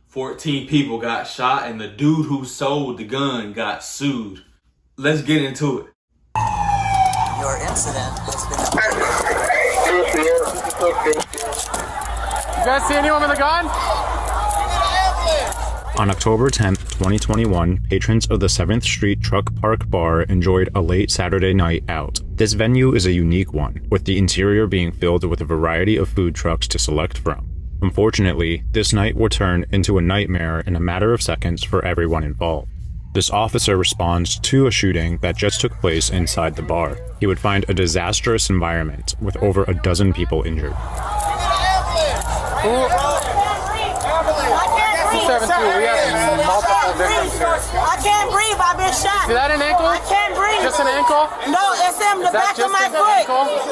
14 people got shot and the dude who sold the gun got sued. Let's get into it. Your incident has been... You guys see anyone with a gun? On October 10th, 2021, patrons of the 7th Street Truck Park Bar enjoyed a late Saturday night out. This venue is a unique one, with the interior being filled with a variety of food trucks to select from. Unfortunately, this night would turn into a nightmare in a matter of seconds for everyone involved. This officer responds to a shooting that just took place inside the bar. He would find a disastrous environment with over a dozen people injured. We have multiple victims here. I can't breathe. I've been shot. See that an ankle? I can't breathe. Just an ankle? No, it's in the back of my foot.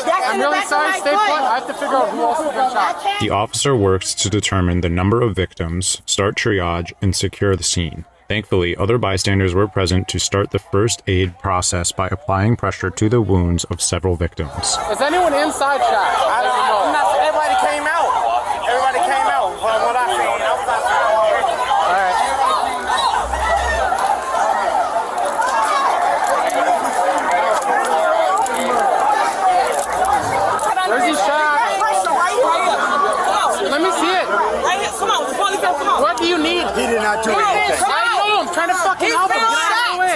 I'm really sorry. Stay put. I have to figure out who else has been shot. The officer works to determine the number of victims, start triage, and secure the scene. Thankfully, other bystanders were present to start the first aid process by applying pressure to the wounds of several victims. Is anyone inside shot? I don't know. Everybody came out. Everybody came out. From what I seen, Where's he shot? Let me see it. Right here. Come on. Come on. What do you need? he did not do anything. I know. I'm trying to fucking help him. Get out of the way.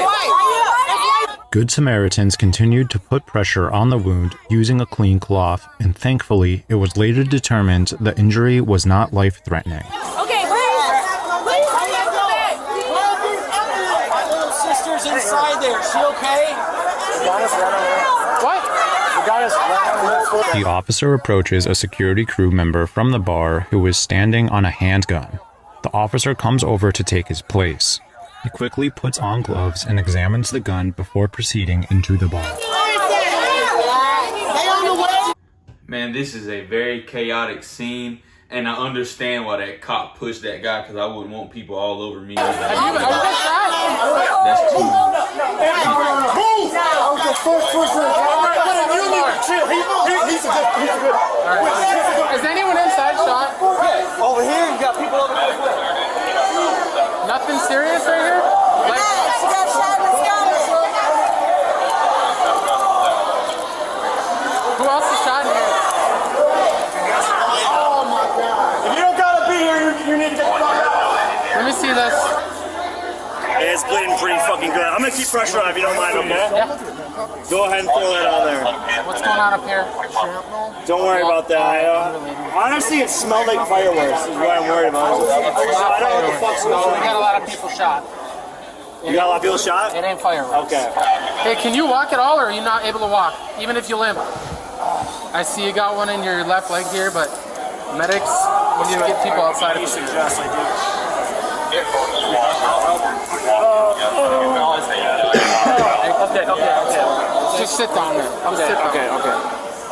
Good Samaritans continued to put pressure on the wound using a clean cloth, and thankfully, it was later determined the injury was not life-threatening. Okay, My little sister's inside there. She okay? What? The officer approaches a security crew member from the bar who is standing on a handgun. The officer comes over to take his place. He quickly puts on gloves and examines the gun before proceeding into the bar. Man, this is a very chaotic scene, and I understand why that cop pushed that guy, because I wouldn't want people all over me. That's too... Is anyone inside shot? Over here, you got people over there. Nothing serious right here? Who else is shot in here? Oh my God. If you don't gotta be here, you need to get the fuck out. Let me see this. It's bleeding pretty fucking good. I'm gonna keep pressure on if you don't mind, okay? Yeah. Go ahead and throw that on there. What's going on up here? Don't worry about that. Honestly, it smelled like fireworks. Is what I'm worried about. I don't know what the fuck's going We got a on. lot of people shot. You got a lot of people shot? It ain't fireworks. Okay. Hey, can you walk at all, or are you not able to walk, even if you limp? I see you got one in your left leg here, but medics, we need to get people outside of the Suggest I do. Okay. Just sit down there. Okay.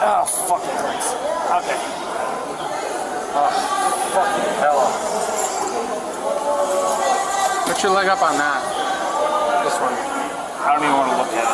Oh, fuck it hurts. Okay. Fucking hell. Put your leg up on that. This one. I don't even want to look at it.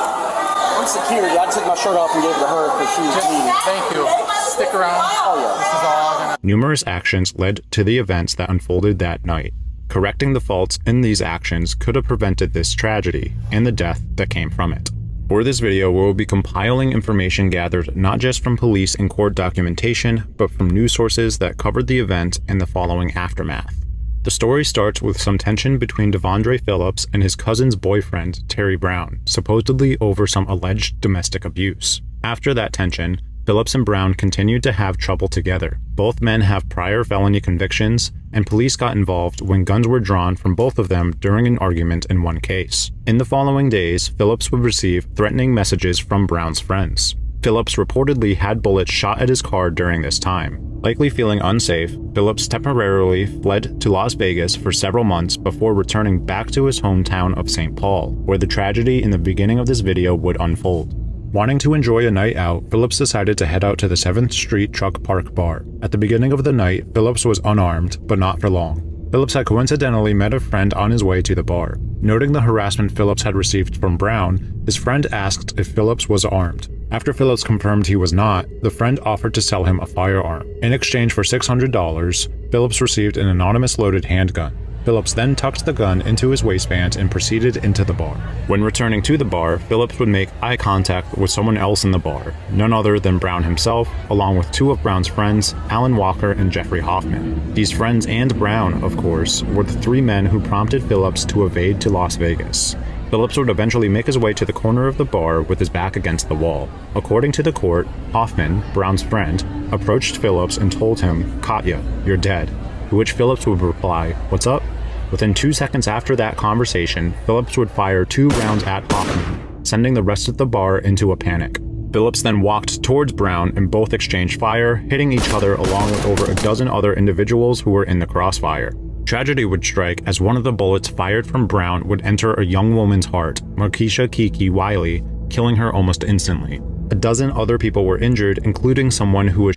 I'm security. I took my shirt off and gave it to her because she was bleeding. Thank you. Stick around. Oh, yeah. This is all gonna... Numerous actions led to the events that unfolded that night. Correcting the faults in these actions could have prevented this tragedy and the death that came from it. For this video, we will be compiling information gathered not just from police and court documentation, but from news sources that covered the event and the following aftermath. The story starts with some tension between Devondre Phillips and his cousin's boyfriend, Terry Brown, supposedly over some alleged domestic abuse. After that tension, Phillips and Brown continued to have trouble together. Both men have prior felony convictions, and police got involved when guns were drawn from both of them during an argument in one case. In the following days, Phillips would receive threatening messages from Brown's friends. Phillips reportedly had bullets shot at his car during this time. Likely feeling unsafe, Phillips temporarily fled to Las Vegas for several months before returning back to his hometown of St. Paul, where the tragedy in the beginning of this video would unfold. Wanting to enjoy a night out, Phillips decided to head out to the 7th Street Truck Park Bar. At the beginning of the night, Phillips was unarmed, but not for long. Phillips had coincidentally met a friend on his way to the bar. Noting the harassment Phillips had received from Brown, his friend asked if Phillips was armed. After Phillips confirmed he was not, the friend offered to sell him a firearm. In exchange for $600, Phillips received an anonymous loaded handgun. Phillips then tucked the gun into his waistband and proceeded into the bar. When returning to the bar, Phillips would make eye contact with someone else in the bar, none other than Brown himself, along with two of Brown's friends, Alan Walker and Jeffrey Hoffman. These friends and Brown, of course, were the three men who prompted Phillips to evade to Las Vegas. Phillips would eventually make his way to the corner of the bar with his back against the wall. According to the court, Hoffman, Brown's friend, approached Phillips and told him, "Katya, you're dead," to which Phillips would reply, "What's up?" Within 2 seconds after that conversation, Phillips would fire 2 rounds at Hoffman, sending the rest of the bar into a panic. Phillips then walked towards Brown and both exchanged fire, hitting each other along with over a dozen other individuals who were in the crossfire. Tragedy would strike as one of the bullets fired from Brown would enter a young woman's heart, Markeisha Kiki Wiley, killing her almost instantly. A dozen other people were injured, including someone who was...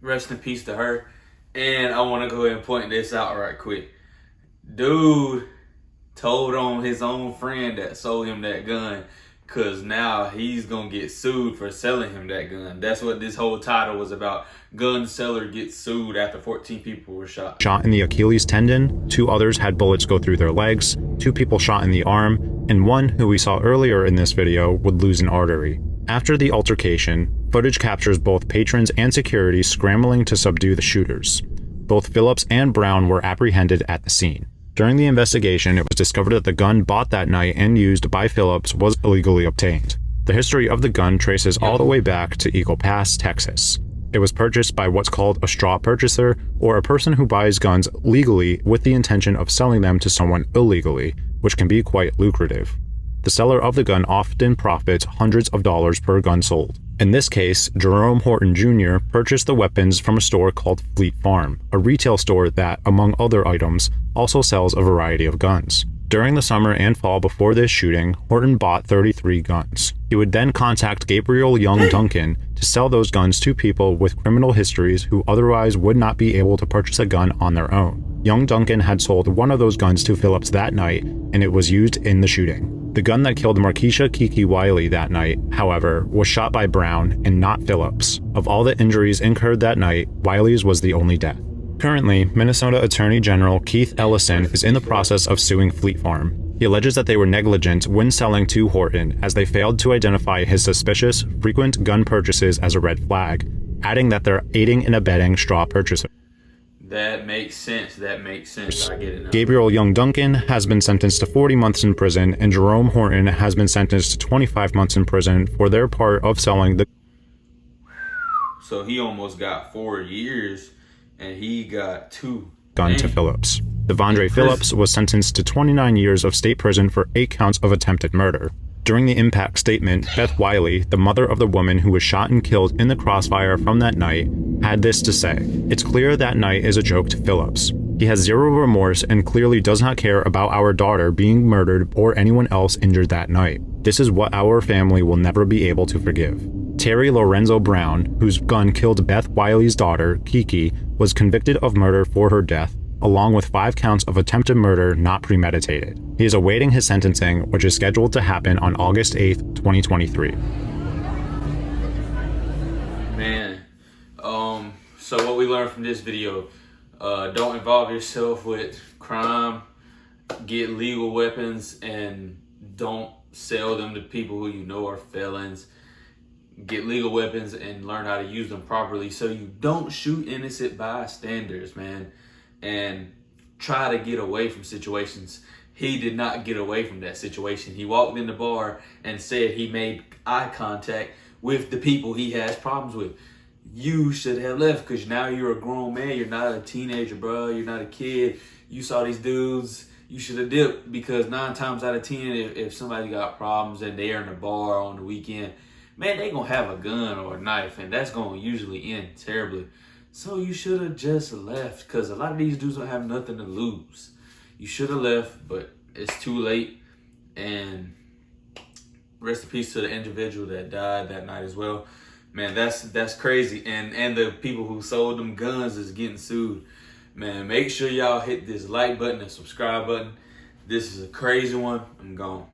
Rest in peace to her. And I want to go ahead and point this out right quick. Dude told on his own friend that sold him that gun, because now he's going to get sued for selling him that gun. That's what this whole title was about. Gun seller gets sued after 14 people were shot. Shot in the Achilles tendon, 2 others had bullets go through their legs, 2 people shot in the arm, and one, who we saw earlier in this video, would lose an artery. After the altercation, footage captures both patrons and security scrambling to subdue the shooters. Both Phillips and Brown were apprehended at the scene. During the investigation, it was discovered that the gun bought that night and used by Phillips was illegally obtained. The history of the gun traces all the way back to Eagle Pass, Texas. It was purchased by what's called a straw purchaser, or a person who buys guns legally with the intention of selling them to someone illegally, which can be quite lucrative. The seller of the gun often profits hundreds of dollars per gun sold. In this case, Jerome Horton Jr. purchased the weapons from a store called Fleet Farm, a retail store that, among other items, also sells a variety of guns. During the summer and fall before this shooting, Horton bought 33 guns. He would then contact Gabriel Young Duncan to sell those guns to people with criminal histories who otherwise would not be able to purchase a gun on their own. Young Duncan had sold one of those guns to Phillips that night, and it was used in the shooting. The gun that killed Markeisha Kiki Wiley that night, however, was shot by Brown and not Phillips. Of all the injuries incurred that night, Wiley's was the only death. Currently, Minnesota Attorney General Keith Ellison is in the process of suing Fleet Farm. He alleges that they were negligent when selling to Horton, as they failed to identify his suspicious, frequent gun purchases as a red flag, adding that they're aiding and abetting straw purchasers. That makes sense. That makes sense. I get it now. Gabriel Young Duncan has been sentenced to 40 months in prison, and Jerome Horton has been sentenced to 25 months in prison for their part of selling the... So he almost got 4 years, and he got 2. Gun to Phillips. Devondre Phillips was sentenced to 29 years of state prison for 8 counts of attempted murder. During the impact statement, Beth Wiley, the mother of the woman who was shot and killed in the crossfire from that night, had this to say: "It's clear that night is a joke to Phillips. He has zero remorse and clearly does not care about our daughter being murdered or anyone else injured that night. This is what our family will never be able to forgive." Terry Lorenzo Brown, whose gun killed Beth Wiley's daughter, Kiki, was convicted of murder for her death, along with 5 counts of attempted murder not premeditated. He is awaiting his sentencing, which is scheduled to happen on August 8th, 2023. Man, so what we learned from this video, don't involve yourself with crime, get legal weapons, and don't sell them to people who you know are felons. Get legal weapons and learn how to use them properly so you don't shoot innocent bystanders, man. And try to get away from situations. He did not get away from that situation. He walked in the bar and said he made eye contact with the people he has problems with. You should have left, because now you're a grown man. You're not a teenager, bro. You're not a kid. You saw these dudes. You should have dipped, because 9 times out of 10, if somebody got problems and they're in a bar on the weekend, man, they gonna have a gun or a knife, and that's gonna usually end terribly. So you should have just left, because a lot of these dudes don't have nothing to lose. You should have left, but it's too late. And rest in peace to the individual that died that night as well. Man, that's crazy. And the people who sold them guns is getting sued. Man, make sure y'all hit this like button and subscribe button. This is a crazy one. I'm gone.